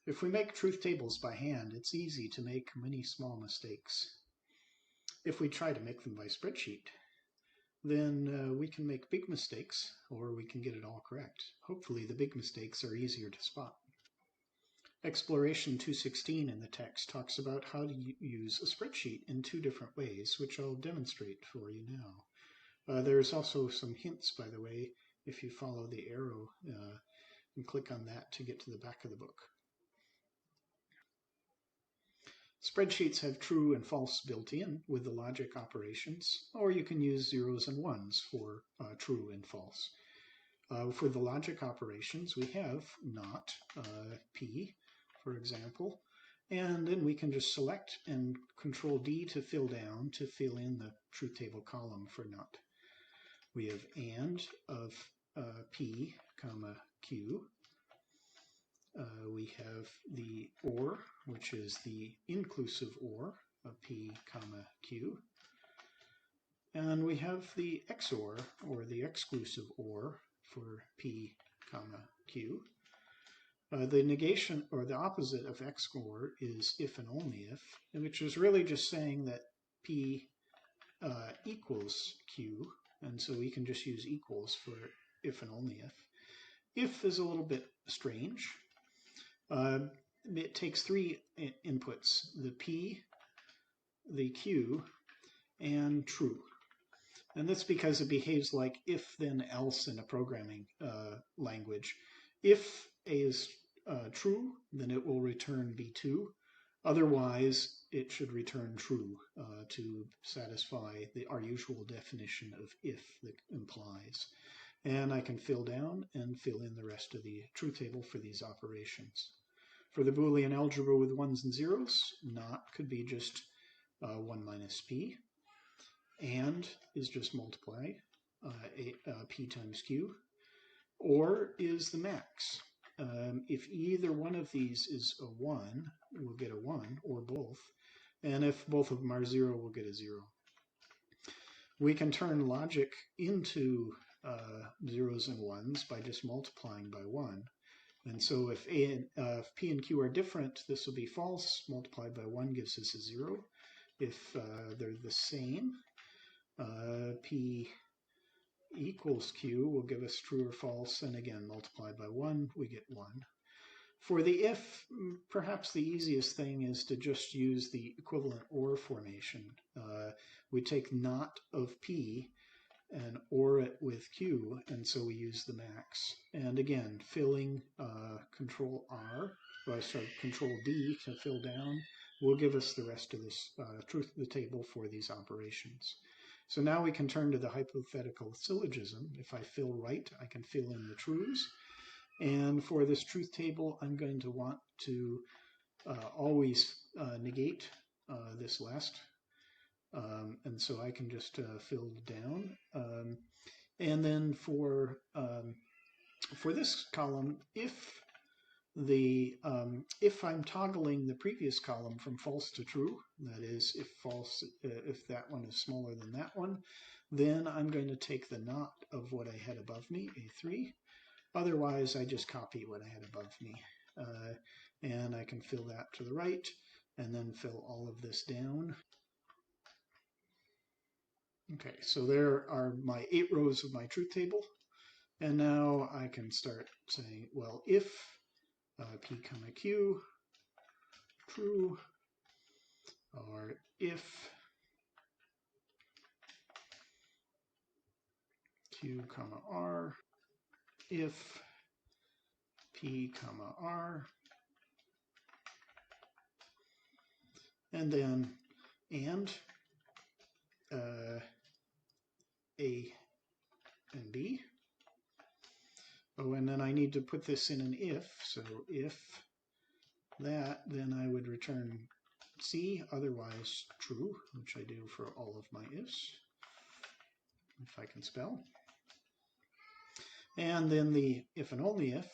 If we make truth tables by hand, it's easy to make many small mistakes. If we try to make them by spreadsheet, then we can make big mistakes, or we can get it all correct. Hopefully the big mistakes are easier to spot. Exploration 216 in the text talks about how to use a spreadsheet in two different ways, which I'll demonstrate for you now. There's also some hints, by the way, if you follow the arrow and click on that to get to the back of the book. Spreadsheets have true and false built in with the logic operations, or you can use zeros and ones for true and false. For the logic operations, we have not, P, for example, and then we can just select and Control D to fill down to fill in the truth table column for not. We have and of P, comma, Q. We have the OR, which is the inclusive OR of P, comma, Q. And we have the XOR, or the exclusive OR, for P, comma, Q. The negation, or the opposite of XOR, is if and only if, which is really just saying that P equals Q, and so we can just use equals for if and only if. If is a little bit strange. It takes three inputs, the P, the Q, and true. And that's because it behaves like if then else in a programming language. If A is true, then it will return B2. Otherwise, it should return true to satisfy our usual definition of if that implies. And I can fill down and fill in the rest of the truth table for these operations. For the Boolean algebra with ones and zeros, not could be just 1 minus P. And is just multiply P times Q. Or is the max. If either one of these is a 1, we'll get a 1, or both. And if both of them are 0, we'll get a 0. We can turn logic into zeros and ones by just multiplying by 1. And so if P and Q are different, this will be false. Multiplied by 1 gives us a 0. If they're the same, P equals Q will give us true or false, and again, multiplied by 1, we get 1. For the if, perhaps the easiest thing is to just use the equivalent OR formation. We take not of P and OR it with Q, and so we use the max. And again, filling Control D to fill down will give us the rest of this the table for these operations. So now we can turn to the hypothetical syllogism. If I fill right, I can fill in the truths. And for this truth table, I'm going to want to always negate this last. And so I can just fill down. And then for this column, if I'm toggling the previous column from false to true, that is, if false, if that one is smaller than that one, then I'm going to take the not of what I had above me, A3. Otherwise, I just copy what I had above me. And I can fill that to the right, and then fill all of this down. Okay, so there are my 8 rows of my truth table. And now I can start saying, well, if P, comma, Q, true, or if Q, comma, R, if P, comma, R, and then and A and B. Oh, and then I need to put this in an if, so if that, then I would return C, otherwise true, which I do for all of my ifs, if I can spell. And then the if and only if,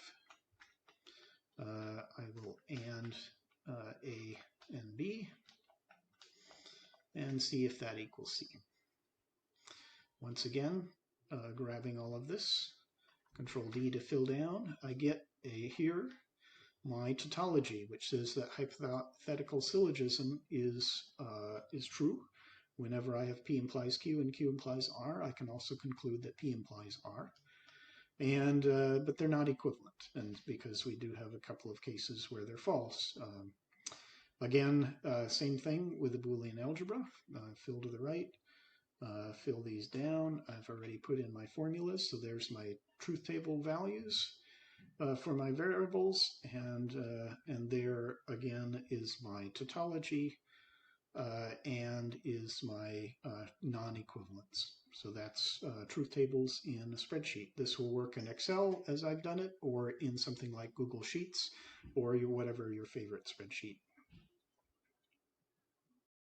I will and A and B, and see if that equals C. Once again, grabbing all of this, Control D to fill down, I get A here, my tautology, which says that hypothetical syllogism is true. Whenever I have P implies Q and Q implies R, I can also conclude that P implies R. And but they're not equivalent, and because we do have a couple of cases where they're false. Again, same thing with the Boolean algebra. Fill to the right, fill these down. I've already put in my formulas, so there's my truth table values for my variables, and there again is my tautology and is my non-equivalence. So that's truth tables in a spreadsheet. This will work in Excel as I've done it, or in something like Google Sheets, or whatever your favorite spreadsheet